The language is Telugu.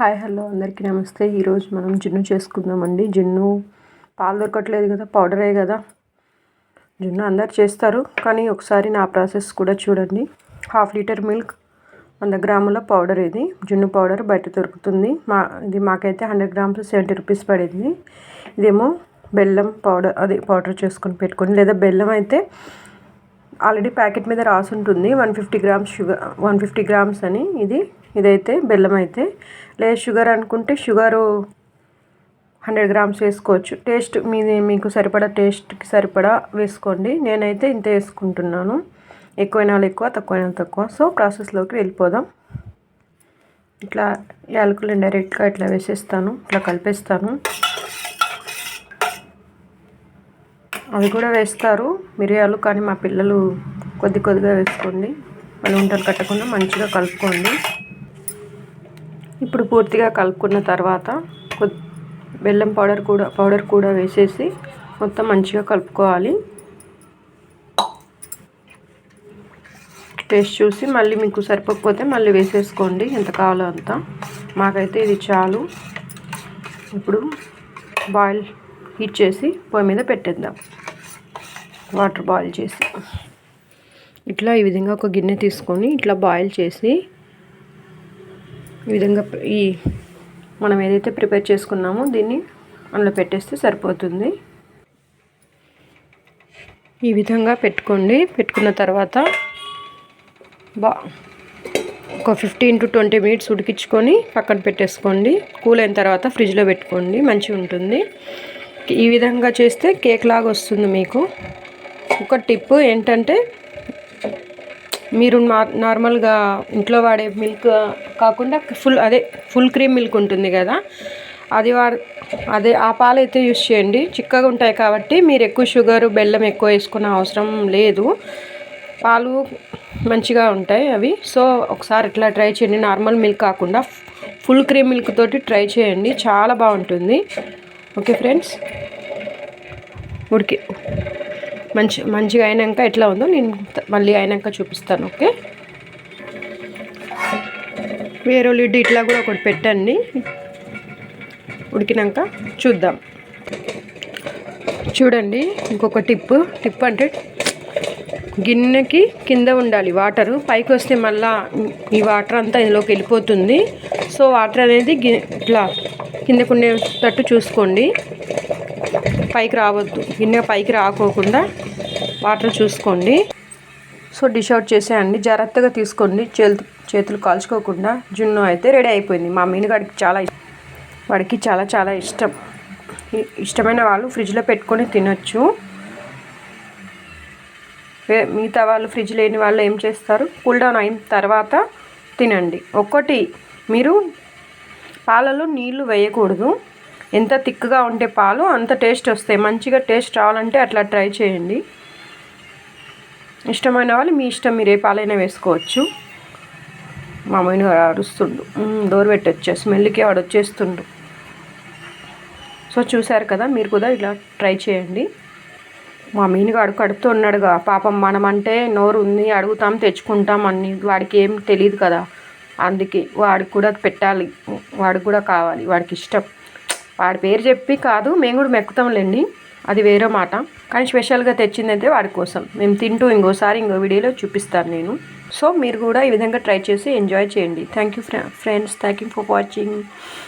హాయ్ హలో అందరికీ నమస్తే. ఈరోజు మనం జున్ను చేసుకుందామండి. జున్ను పాలు దొరకట్లేదు కదా, పౌడరే కదా. జున్ను అందరు చేస్తారు, కానీ ఒకసారి నా ప్రాసెస్ కూడా చూడండి. 1/2 లీటర్ మిల్క్, 100 గ్రాముల పౌడర్. ఇది జున్ను పౌడర్ బయట దొరుకుతుంది. మాకైతే 100 గ్రామ్స్ 70 రూపీస్ పడింది. ఇదేమో బెల్లం పౌడర్, అదే పౌడర్ చేసుకొని పెట్టుకోండి. లేదా బెల్లం అయితే ఆల్రెడీ ప్యాకెట్ మీద రాసి ఉంటుంది 150 గ్రామ్స్ షుగర్, 150 గ్రామ్స్ అని. ఇదైతే బెల్లం అయితే. లేదు షుగర్ అనుకుంటే షుగరు 100 గ్రామ్స్ వేసుకోవచ్చు. టేస్ట్ మీకు సరిపడా, టేస్ట్కి సరిపడా వేసుకోండి. నేనైతే ఇంత వేసుకుంటున్నాను. ఎక్కువైనా ఎక్కువ, తక్కువైనా తక్కువ. సో ప్రాసెస్లోకి వెళ్ళిపోదాం. ఇట్లా యాలకులను డైరెక్ట్గా ఇట్లా వేసేస్తాను, ఇట్లా కలిపేస్తాను. అవి కూడా వేస్తారు మిరియాలు, కానీ మా పిల్లలు కొద్దిగా వేసుకోండి. వాళ్ళు ఉంటలు కట్టకుండా మంచిగా కలుపుకోండి. ఇప్పుడు పూర్తిగా కలుపుకున్న తర్వాత బెల్లం పౌడర్ కూడా వేసేసి మొత్తం మంచిగా కలుపుకోవాలి. టేస్ట్ చూసి మళ్ళీ మీకు సరిపోకపోతే మళ్ళీ వేసేసుకోండి, ఎంత కావాలో అంత. మాకైతే ఇది చాలు. ఇప్పుడు బాయిల్ హీట్ చేసి పొయ్యి మీద పెట్టేద్దాం. వాటర్ బాయిల్ చేసి ఇట్లా ఈ విధంగా ఒక గిన్నె తీసుకొని ఇట్లా బాయిల్ చేసి ఈ విధంగా మనం ఏదైతే ప్రిపేర్ చేసుకున్నామో దీన్ని అందులో పెట్టేస్తే సరిపోతుంది. ఈ విధంగా పెట్టుకోండి. పెట్టుకున్న తర్వాత ఒక 15 to 20 మినిట్స్ ఉడికించుకొని పక్కన పెట్టేసుకోండి. కూల్ అయిన తర్వాత ఫ్రిడ్జ్లో పెట్టుకోండి, మంచిగా ఉంటుంది. ఈ విధంగా చేస్తే కేక్ లాగా వస్తుంది మీకు. ఒక టిప్ ఏంటంటే, మీరు నార్మల్గా ఇంట్లో వాడే మిల్క్ కాకుండా ఫుల్ క్రీమ్ మిల్క్ ఉంటుంది కదా, ఆ పాలు అయితే యూస్ చేయండి. చిక్కగా ఉంటాయి కాబట్టి మీరు ఎక్కువ షుగర్, బెల్లం ఎక్కువ వేసుకునే అవసరం లేదు. పాలు మంచిగా ఉంటాయి అవి. సో ఒకసారి ఇట్లా ట్రై చేయండి. నార్మల్ మిల్క్ కాకుండా ఫుల్ క్రీమ్ మిల్క్ తోటి ట్రై చేయండి, చాలా బాగుంటుంది. ఓకే ఫ్రెండ్స్, మంచిగా అయినాక ఎట్లా ఉందో నేను మళ్ళీ అయినాక చూపిస్తాను. ఓకే, వేరే లిడ్ ఇట్లా కూడా ఒకటి పెట్టండి. ఉడికినాక చూద్దాం. చూడండి, ఇంకొక టిప్ అంటే గిన్నెకి కింద ఉండాలి వాటరు. పైకి వస్తే మళ్ళీ ఈ వాటర్ అంతా ఇందులోకి వెళ్ళిపోతుంది. సో వాటర్ అనేది ఇట్లా కిందకు ఉండేటట్టు చూసుకోండి, పైకి రావద్దు. గిన్నె పైకి రాకోకుండా వాటర్ చూసుకోండి. సో డిష్ అవుట్ చేసేయండి, జాగ్రత్తగా తీసుకోండి, చేతులు కాల్చుకోకుండా. జున్ను అయితే రెడీ అయిపోయింది. మా వాడికి చాలా ఇష్టమైన వాళ్ళు ఫ్రిడ్జ్లో పెట్టుకొని తినొచ్చు. మిగతా వాళ్ళు ఫ్రిడ్జ్ లేని వాళ్ళు ఏం చేస్తారు, కూల్ డౌన్ అయిన తర్వాత తినండి. మీరు పాలలో నీళ్లు వేయకూడదు. ఎంత థిక్గా ఉంటే పాలు అంత టేస్ట్ వస్తాయి. మంచిగా టేస్ట్ రావాలంటే అట్లా ట్రై చేయండి. ఇష్టమైన వాళ్ళు మీ ఇష్టం, మీరు ఏ పాలైనా వేసుకోవచ్చు. మామూలు అరుస్తుండు, డోర్ పెట్టొచ్చా, స్మెల్కి వాడు వచ్చేస్తుండు. సో చూశారు కదా, మీరు కూడా ఇలా ట్రై చేయండి. మా మీనుగాడు కడుపుతూ ఉన్నాడుగా పాపం. మనం అంటే నోరు ఉంది, అడుగుతాం, తెచ్చుకుంటాం అన్ని. వాడికి ఏం తెలియదు కదా, అందుకే వాడికి కూడా పెట్టాలి, వాడికి కూడా కావాలి, వాడికి ఇష్టం. వాడి పేరు చెప్పి కాదు, మేము కూడా మెక్కుతాంలేండి, అది వేరే మాట. కానీ స్పెషల్గా తెచ్చిందైతే వాడి కోసం. మేము తింటూ ఇంకో వీడియోలో చూపిస్తాను నేను. సో మీరు కూడా ఈ విధంగా ట్రై చేసి ఎంజాయ్ చేయండి. Thank you friends, thank you for watching.